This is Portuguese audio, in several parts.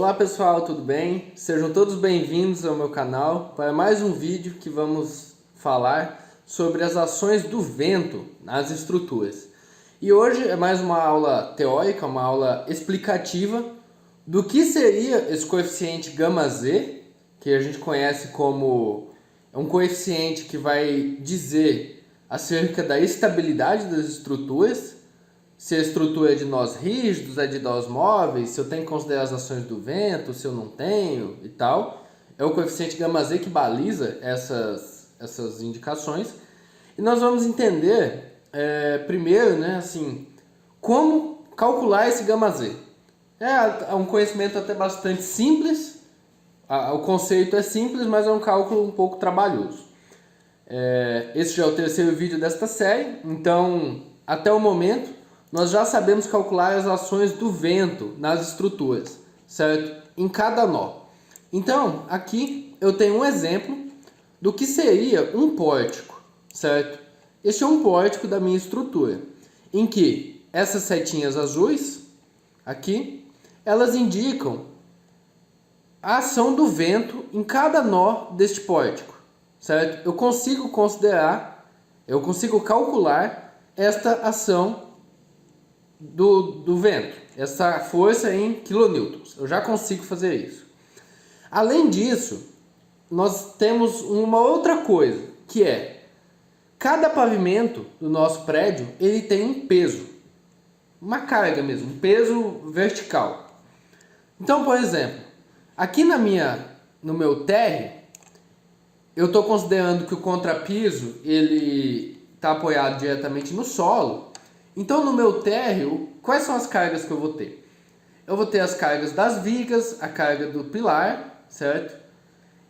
Olá pessoal, tudo bem? Sejam todos bem-vindos ao meu canal para mais um vídeo que vamos falar sobre as ações do vento nas estruturas. E hoje é mais uma aula teórica, uma aula explicativa do que seria esse coeficiente γz, que a gente conhece como um coeficiente que vai dizer acerca da estabilidade das estruturas. Se a estrutura é de nós rígidos, é de nós móveis, se eu tenho que considerar as ações do vento, se eu não tenho e tal. É o coeficiente γz que baliza essas indicações. E nós vamos entender primeiro, né, assim, como calcular esse γz. É um conhecimento até bastante simples, o conceito é simples, mas é um cálculo um pouco trabalhoso. Esse já é o terceiro vídeo desta série, então até o momento nós já sabemos calcular as ações do vento nas estruturas, certo? Em cada nó. Então, aqui eu tenho um exemplo do que seria um pórtico, certo? Este é um pórtico da minha estrutura, em que essas setinhas azuis, aqui, elas indicam a ação do vento em cada nó deste pórtico, certo? Eu consigo calcular esta ação do vento, essa força em quilonewtons. Eu já consigo fazer isso. Além disso, nós temos uma outra coisa, que é cada pavimento do nosso prédio, ele tem um peso, uma carga mesmo, um peso vertical. Então, por exemplo, aqui no meu térreo, eu estou considerando que o contrapiso ele está apoiado diretamente no solo. Então, no meu térreo, quais são as cargas que eu vou ter? Eu vou ter as cargas das vigas, a carga do pilar, certo?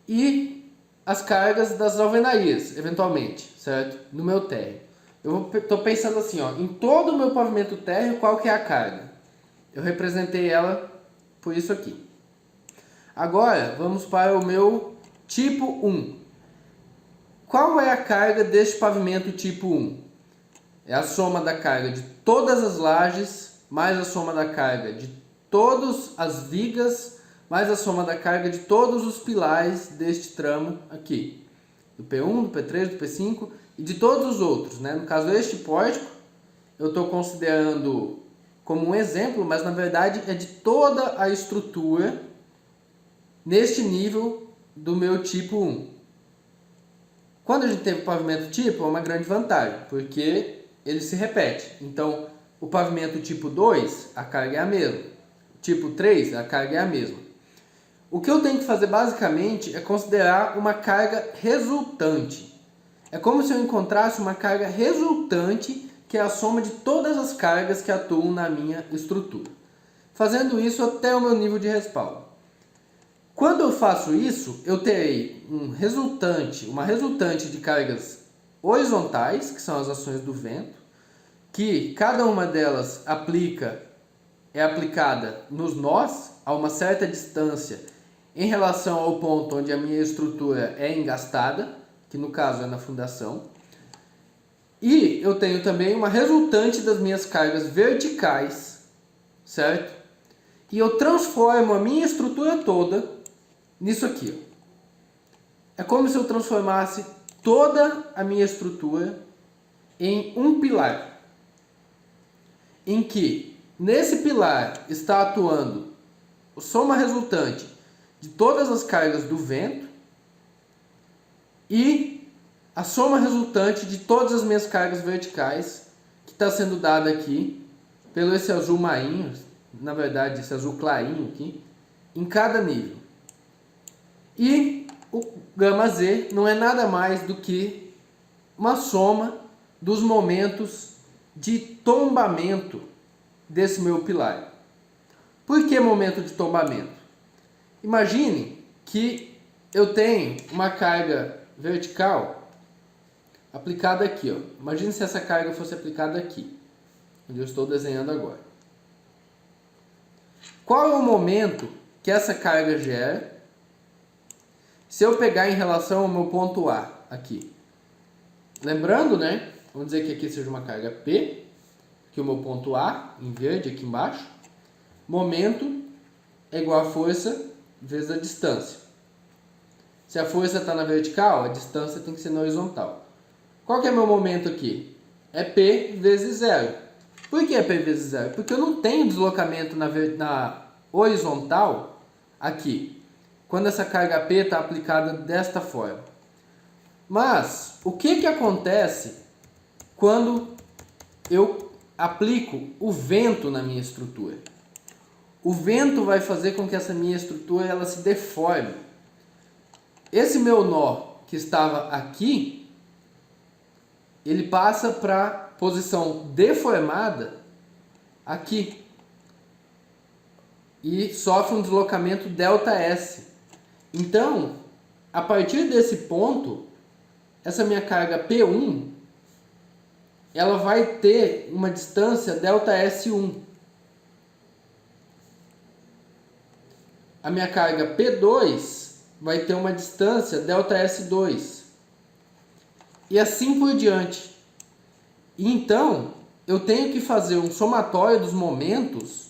E as cargas das alvenarias, eventualmente, certo? No meu térreo. Eu estou pensando assim, ó, em todo o meu pavimento térreo, qual que é a carga? Eu representei ela por isso aqui. Agora, vamos para o meu tipo 1. Qual é a carga deste pavimento tipo 1? É a soma da carga de todas as lajes, mais a soma da carga de todas as vigas, mais a soma da carga de todos os pilares deste tramo aqui. Do P1, do P3, do P5 e de todos os outros, né? No caso, este pórtico, eu estou considerando como um exemplo, mas na verdade é de toda a estrutura neste nível do meu tipo 1. Quando a gente tem o pavimento tipo, é uma grande vantagem, porque ele se repete. Então, o pavimento tipo 2, a carga é a mesma. Tipo 3, a carga é a mesma. O que eu tenho que fazer basicamente é considerar uma carga resultante. É como se eu encontrasse uma carga resultante, que é a soma de todas as cargas que atuam na minha estrutura. Fazendo isso até o meu nível de respaldo. Quando eu faço isso, eu terei uma resultante de cargas horizontais, que são as ações do vento, que cada uma delas é aplicada nos nós a uma certa distância em relação ao ponto onde a minha estrutura é engastada, que no caso é na fundação. E eu tenho também uma resultante das minhas cargas verticais, certo? E eu transformo a minha estrutura toda nisso aqui. É como se eu transformasse toda a minha estrutura em um pilar, em que nesse pilar está atuando a soma resultante de todas as cargas do vento e a soma resultante de todas as minhas cargas verticais, que está sendo dada aqui pelo esse azul marinho, na verdade esse azul clarinho aqui, em cada nível. E o γz não é nada mais do que uma soma dos momentos de tombamento desse meu pilar. Por que momento de tombamento? Imagine que eu tenho uma carga vertical aplicada aqui. Ó. Imagine se essa carga fosse aplicada aqui, onde eu estou desenhando agora. Qual é o momento que essa carga gera se eu pegar em relação ao meu ponto A aqui? Lembrando, né? Vamos dizer que aqui seja uma carga P, que o meu ponto A, em verde aqui embaixo. Momento é igual a força vezes a distância. Se a força está na vertical, a distância tem que ser na horizontal. Qual que é meu momento aqui? É P vezes zero. Por que é P vezes zero? Porque eu não tenho deslocamento na horizontal aqui, quando essa carga P está aplicada desta forma. Mas, o que acontece quando eu aplico o vento na minha estrutura? O vento vai fazer com que essa minha estrutura ela se deforme. Esse meu nó que estava aqui, ele passa para a posição deformada aqui e sofre um deslocamento ΔS. Então, a partir desse ponto, essa minha carga P1, ela vai ter uma distância ΔS1. A minha carga P2 vai ter uma distância ΔS2. E assim por diante. E então, eu tenho que fazer um somatório dos momentos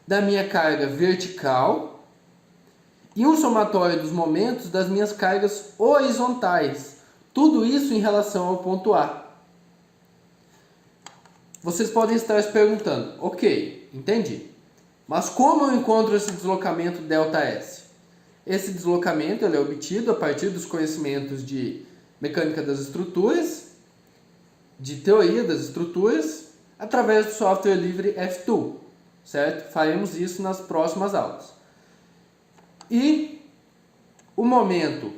da minha carga vertical e um somatório dos momentos das minhas cargas horizontais. Tudo isso em relação ao ponto A. Vocês podem estar se perguntando, ok, entendi. Mas como eu encontro esse deslocamento ΔS? Esse deslocamento ele é obtido a partir dos conhecimentos de mecânica das estruturas, de teoria das estruturas, através do software livre F2, certo? Faremos isso nas próximas aulas. E o momento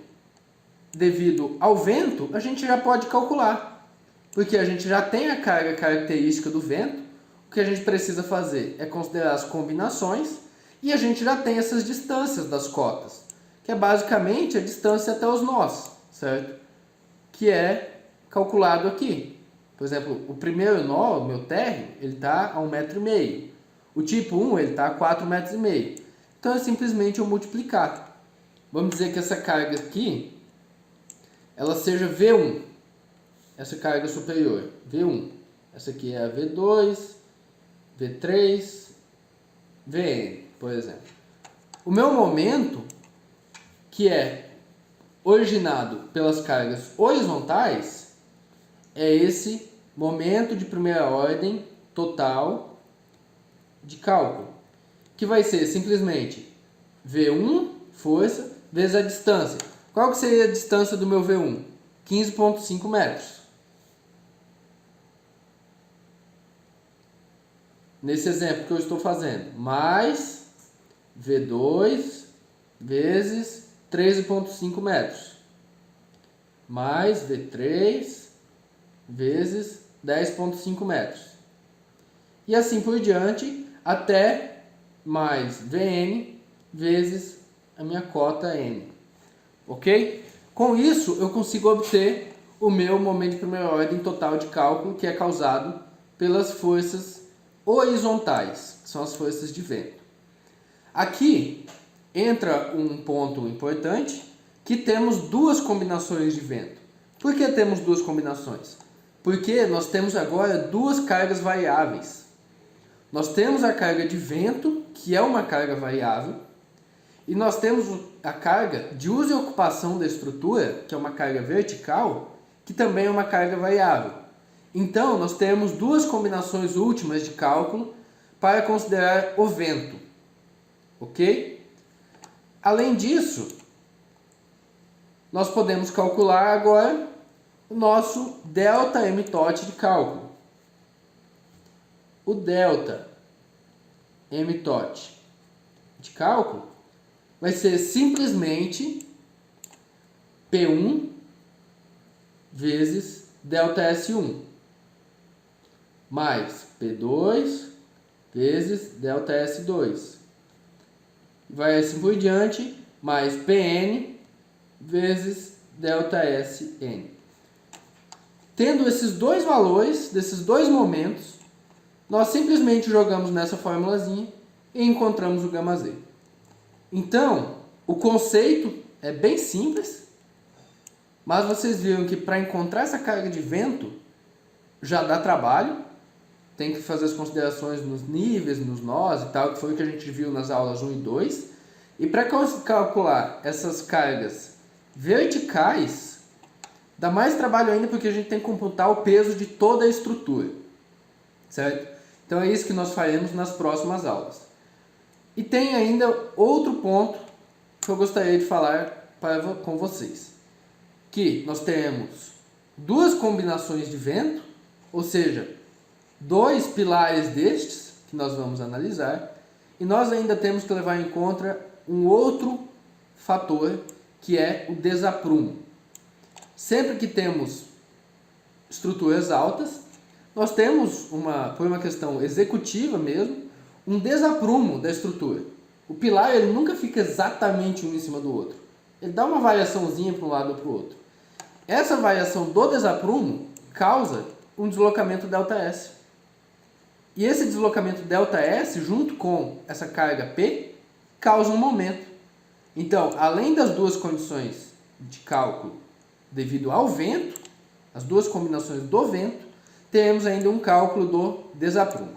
devido ao vento, a gente já pode calcular, porque a gente já tem a carga característica do vento. O que a gente precisa fazer é considerar as combinações e a gente já tem essas distâncias das cotas, que é basicamente a distância até os nós, certo? Que é calculado aqui. Por exemplo, o primeiro nó, o meu térreo, ele está a 1,5 m. O tipo 1, ele está a 4,5 m. Então é simplesmente eu multiplicar. Vamos dizer que essa carga aqui, ela seja V1. Essa carga superior, V1. Essa aqui é a V2, V3, Vn, por exemplo. O meu momento, que é originado pelas cargas horizontais, é esse momento de primeira ordem total de cálculo, que vai ser simplesmente V1, força, vezes a distância. Qual que seria a distância do meu V1? 15,5 metros. Nesse exemplo que eu estou fazendo, mais V2 vezes 13,5 metros, mais V3 vezes 10,5 metros. E assim por diante, até mais Vn vezes a minha cota N. Ok? Com isso, eu consigo obter o meu momento de primeira ordem total de cálculo, que é causado pelas forças horizontais, que são as forças de vento. Aqui entra um ponto importante, que temos duas combinações de vento. Por que temos duas combinações? Porque nós temos agora duas cargas variáveis. Nós temos a carga de vento, que é uma carga variável, e nós temos a carga de uso e ocupação da estrutura, que é uma carga vertical, que também é uma carga variável. Então, nós temos duas combinações últimas de cálculo para considerar o vento. Ok? Além disso, nós podemos calcular agora o nosso delta mtot de cálculo. O delta mtot de cálculo vai ser simplesmente P1 vezes ΔS1 mais P2 vezes ΔS2. Vai assim por diante, mais Pn vezes ΔSN. Tendo esses dois valores, desses dois momentos, nós simplesmente jogamos nessa formulazinha e encontramos o γz. Então, o conceito é bem simples, mas vocês viram que para encontrar essa carga de vento já dá trabalho, tem que fazer as considerações nos níveis, nos nós e tal, que foi o que a gente viu nas aulas 1 e 2. E para calcular essas cargas verticais, dá mais trabalho ainda porque a gente tem que computar o peso de toda a estrutura, certo? Então é isso que nós faremos nas próximas aulas. E tem ainda outro ponto que eu gostaria de falar com vocês, que nós teremos duas combinações de vento, ou seja, dois pilares destes que nós vamos analisar, e nós ainda temos que levar em conta um outro fator, que é o desaprumo. Sempre que temos estruturas altas, nós temos, por uma questão executiva mesmo, um desaprumo da estrutura. O pilar ele nunca fica exatamente um em cima do outro. Ele dá uma variaçãozinha para um lado ou para o outro. Essa variação do desaprumo causa um deslocamento ΔS. E esse deslocamento ΔS, junto com essa carga P, causa um momento. Então, além das duas condições de cálculo devido ao vento, as duas combinações do vento, teremos ainda um cálculo do desaprumo.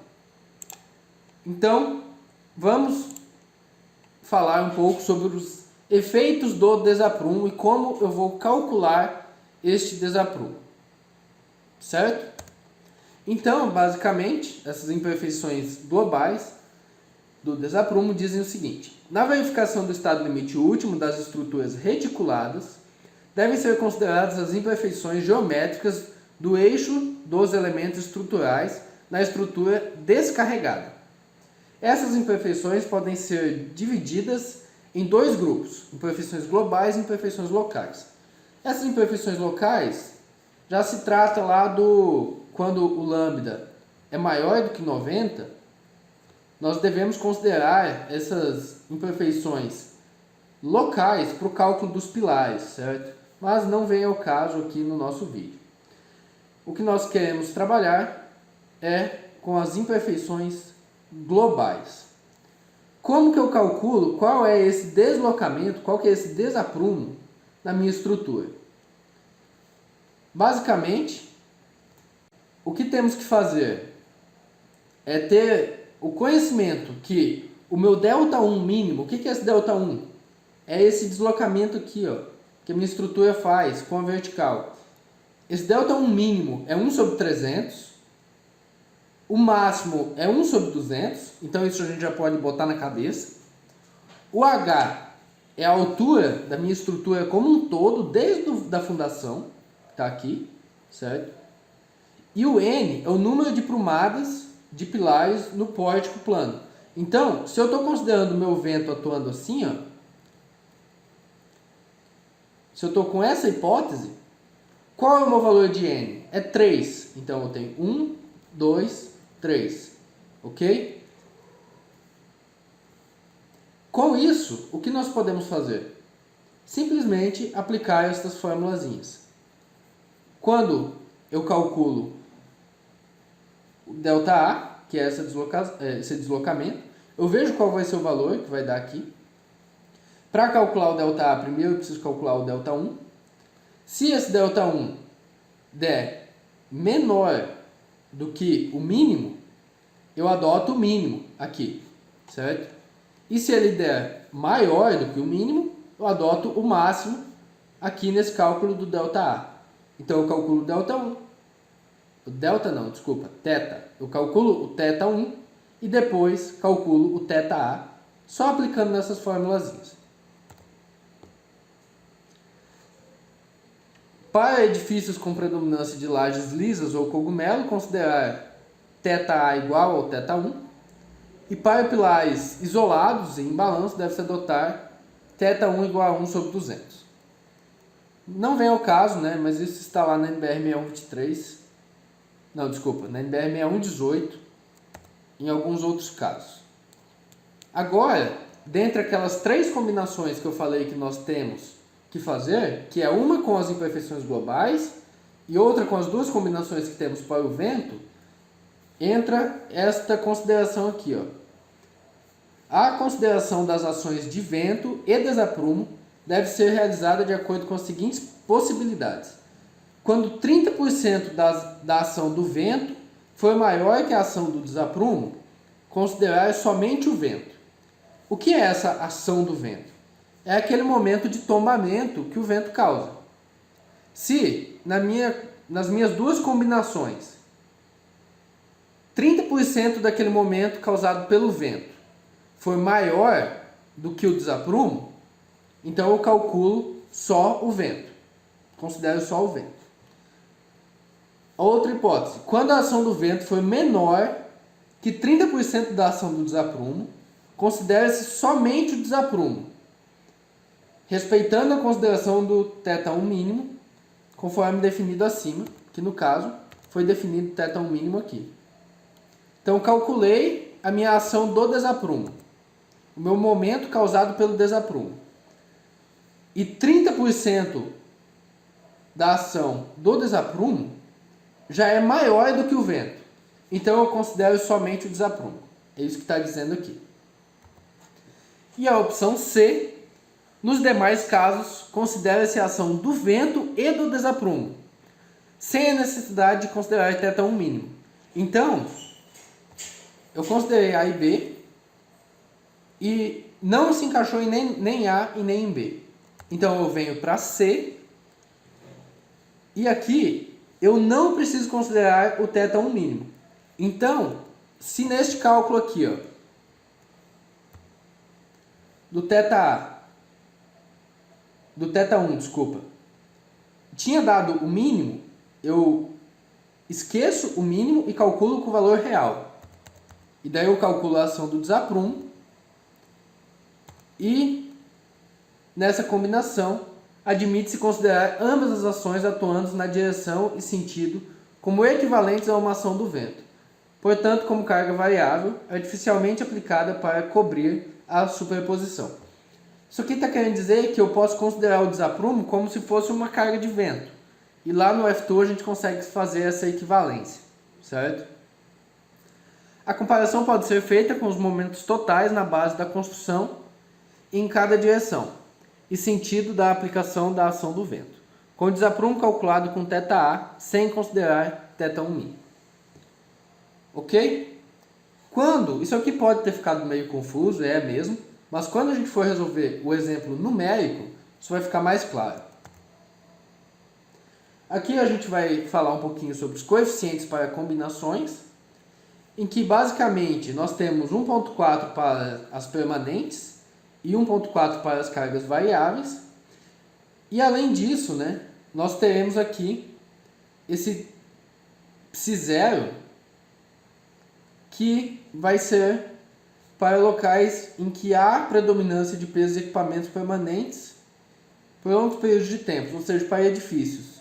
Então, vamos falar um pouco sobre os efeitos do desaprumo e como eu vou calcular este desaprumo. Certo? Então, basicamente, essas imperfeições globais do desaprumo dizem o seguinte: na verificação do estado limite último das estruturas reticuladas, devem ser consideradas as imperfeições geométricas do eixo dos elementos estruturais na estrutura descarregada. Essas imperfeições podem ser divididas em dois grupos, imperfeições globais e imperfeições locais. Essas imperfeições locais já se trata lá quando o lambda é maior do que 90, nós devemos considerar essas imperfeições locais para o cálculo dos pilares, certo? Mas não vem ao caso aqui no nosso vídeo. O que nós queremos trabalhar é com as imperfeições globais. Como que eu calculo qual é esse deslocamento, qual que é esse desaprumo na minha estrutura? Basicamente, o que temos que fazer é ter o conhecimento que o meu ΔI mínimo, o que é esse ΔI? É esse deslocamento aqui, ó, que a minha estrutura faz com a vertical. Esse ΔI mínimo é 1 sobre 300, o máximo é 1 sobre 200, então isso a gente já pode botar na cabeça. O H é a altura da minha estrutura como um todo, desde a fundação, está aqui, certo? E o N é o número de prumadas de pilares no pórtico plano. Então, se eu estou considerando o meu vento atuando assim, ó, se eu estou com essa hipótese, qual é o meu valor de N? É 3. Então, eu tenho 1, 2, 3. Ok? Com isso, o que nós podemos fazer? Simplesmente aplicar estas formulazinhas. Quando eu calculo o ΔA, que é esse deslocamento, eu vejo qual vai ser o valor que vai dar aqui. Para calcular o ΔA, primeiro eu preciso calcular o ΔI. Se esse ΔI der menor do que o mínimo, eu adoto o mínimo aqui, certo? E se ele der maior do que o mínimo, eu adoto o máximo aqui nesse cálculo do ΔA. Então eu calculo o ΔI. Θ. Eu calculo o θ1 e depois calculo o θA, só aplicando nessas formulazinhas. Para edifícios com predominância de lajes lisas ou cogumelo, considerar θA igual ao θ1. E para pilares isolados e em balanço, deve-se adotar θ1 igual a 1 sobre 200. Não vem ao caso, né? Mas isso está lá na NBR 6123. Não, desculpa, na NBR 6118, em alguns outros casos. Agora, dentre aquelas três combinações que eu falei que nós temos que fazer, que é uma com as imperfeições globais e outra com as duas combinações que temos para o vento, entra esta consideração aqui, ó. A consideração das ações de vento e desaprumo deve ser realizada de acordo com as seguintes possibilidades. Quando 30% da ação do vento for maior que a ação do desaprumo, considerar somente o vento. O que é essa ação do vento? É aquele momento de tombamento que o vento causa. Se nas minhas duas combinações, 30% daquele momento causado pelo vento for maior do que o desaprumo, então eu calculo só o vento. Considero só o vento. Outra hipótese, quando a ação do vento for menor que 30% da ação do desaprumo, considera-se somente o desaprumo, respeitando a consideração do θ1 mínimo, conforme definido acima, que no caso foi definido θ1 mínimo aqui. Então calculei a minha ação do desaprumo, o meu momento causado pelo desaprumo. E 30% da ação do desaprumo já é maior do que o vento. Então eu considero somente o desaprumo. É isso que está dizendo aqui. E a opção C, nos demais casos, considera-se a ação do vento e do desaprumo, sem a necessidade de considerar θ1 mínimo. Então, eu considerei A e B e não se encaixou em nem A e nem em B. Então eu venho para C e aqui eu não preciso considerar o θ1 mínimo. Então, se neste cálculo aqui, ó, do θ1, desculpa, tinha dado o mínimo, eu esqueço o mínimo e calculo com o valor real. E daí eu calculo a ação do desaprumo e nessa combinação admite-se considerar ambas as ações atuando na direção e sentido como equivalentes a uma ação do vento. Portanto, como carga variável, artificialmente aplicada para cobrir a superposição. Isso aqui está querendo dizer que eu posso considerar o desaprumo como se fosse uma carga de vento. E lá no F2 a gente consegue fazer essa equivalência, certo? A comparação pode ser feita com os momentos totais na base da construção em cada direção e sentido da aplicação da ação do vento, com o desaprumo calculado com θA sem considerar θ1 mínimo. Ok? Isso aqui pode ter ficado meio confuso, é mesmo, mas quando a gente for resolver o exemplo numérico, isso vai ficar mais claro. Aqui a gente vai falar um pouquinho sobre os coeficientes para combinações, em que basicamente nós temos 1.4 para as permanentes e 1.4 para as cargas variáveis. E além disso, né, nós teremos aqui esse psi0, que vai ser para locais em que há predominância de pesos de equipamentos permanentes por longos períodos de tempo, ou seja, para edifícios.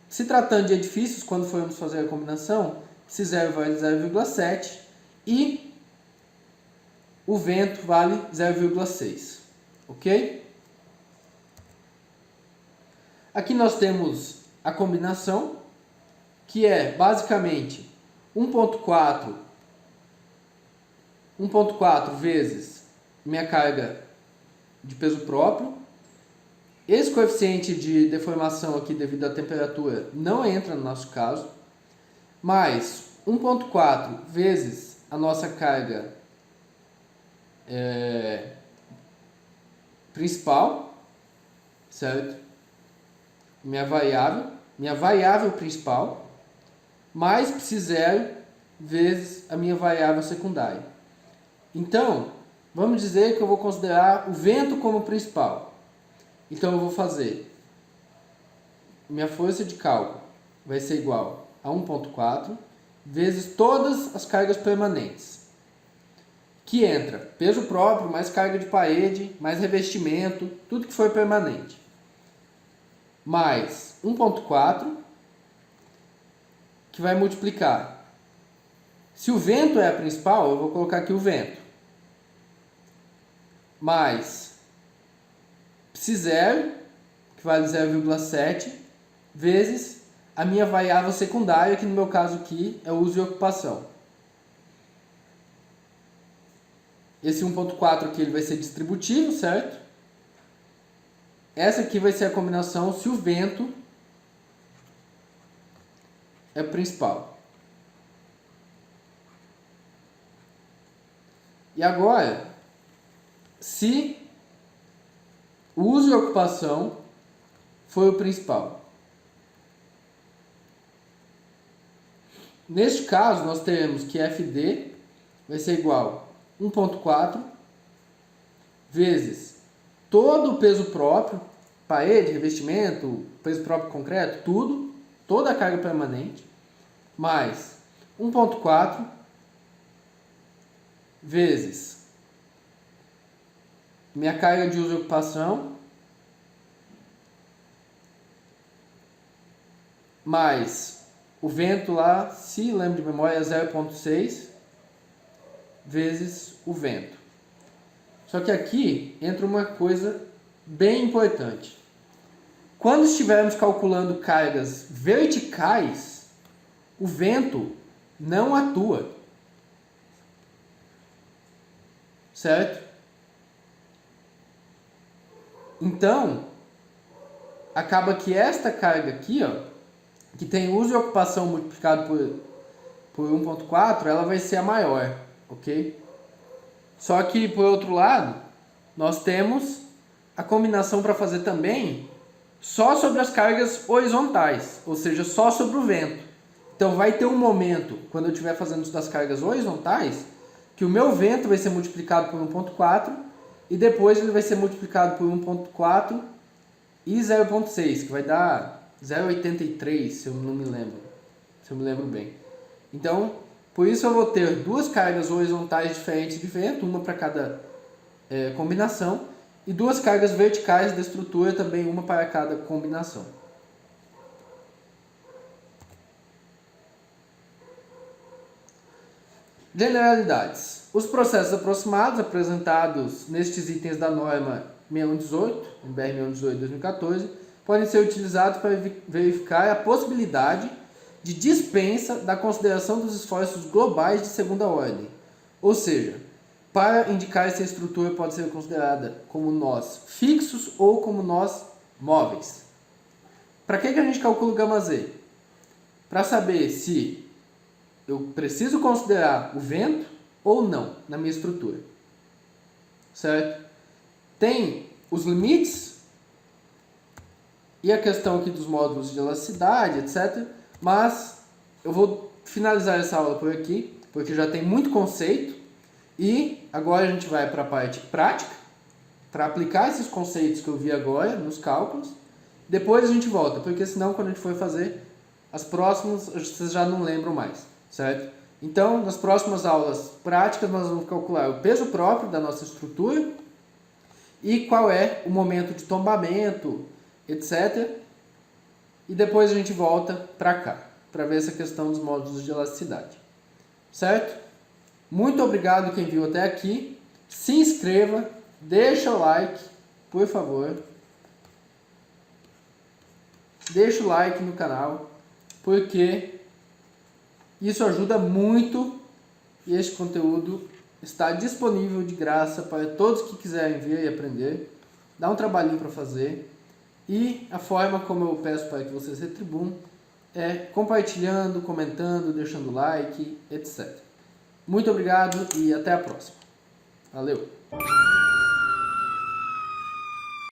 Se tratando de edifícios, quando formos fazer a combinação, psi0 vale 0,7 e o vento vale 0,6. Ok? Aqui nós temos a combinação, que é basicamente 1.4 vezes minha carga de peso próprio. Esse coeficiente de deformação aqui devido à temperatura não entra no nosso caso, mais 1.4 vezes a nossa carga principal, certo? Minha variável principal, mais psi0 vezes a minha variável secundária. Então, vamos dizer que eu vou considerar o vento como principal. Então eu vou fazer, minha força de cálculo vai ser igual a 1.4 vezes todas as cargas permanentes, que entra peso próprio, mais carga de parede, mais revestimento, tudo que for permanente, mais 1.4, que vai multiplicar. Se o vento é a principal, eu vou colocar aqui o vento, mais psi0, que vale 0,7, vezes a minha variável secundária, que no meu caso aqui é o uso e ocupação. Esse 1.4 aqui ele vai ser distributivo, certo? Essa aqui vai ser a combinação se o vento é principal. E agora, se o uso e ocupação foi o principal. Neste caso, nós teremos que FD vai ser igual a 1.4 vezes todo o peso próprio, parede, revestimento, peso próprio concreto, tudo, toda a carga permanente, mais 1.4 vezes minha carga de uso e ocupação, mais o vento lá, se lembro de memória, é 0.6 vezes o vento. Só que aqui entra uma coisa bem importante. Quando estivermos calculando cargas verticais, o vento não atua. Certo? Então, acaba que esta carga aqui, ó, que tem uso e ocupação multiplicado por 1.4, ela vai ser a maior, ok? Só que, por outro lado, nós temos a combinação para fazer também só sobre as cargas horizontais, ou seja, só sobre o vento. Então, vai ter um momento, quando eu estiver fazendo isso das cargas horizontais, que o meu vento vai ser multiplicado por 1.4 e depois ele vai ser multiplicado por 1.4 e 0.6, que vai dar 0.83, se eu não me lembro, se eu me lembro bem. Então, por isso eu vou ter duas cargas horizontais diferentes de vento, uma para cada combinação, e duas cargas verticais da estrutura, também uma para cada combinação. Generalidades. Os processos aproximados apresentados nestes itens da norma 6118, NBR 6118 de 2014, podem ser utilizados para verificar a possibilidade de dispensa da consideração dos esforços globais de segunda ordem, ou seja, para indicar se a estrutura pode ser considerada como nós fixos ou como nós móveis. Para que a gente calcula o gama Z? Para saber se eu preciso considerar o vento ou não na minha estrutura. Certo? Tem os limites e a questão aqui dos módulos de elasticidade, etc. Mas eu vou finalizar essa aula por aqui, porque já tem muito conceito. E agora a gente vai para a parte prática, para aplicar esses conceitos que eu vi agora nos cálculos. Depois a gente volta, porque senão quando a gente for fazer as próximas, vocês já não lembram mais, certo? Então, nas próximas aulas práticas, nós vamos calcular o peso próprio da nossa estrutura e qual é o momento de tombamento, etc. E depois a gente volta para cá, para ver essa questão dos módulos de elasticidade. Certo? Muito obrigado quem viu até aqui. Se inscreva, deixa o like, por favor. Deixa o like no canal, porque isso ajuda muito e este conteúdo está disponível de graça para todos que quiserem ver e aprender. Dá um trabalhinho para fazer. E a forma como eu peço para que vocês retribuam é compartilhando, comentando, deixando like, etc. Muito obrigado e até a próxima. Valeu!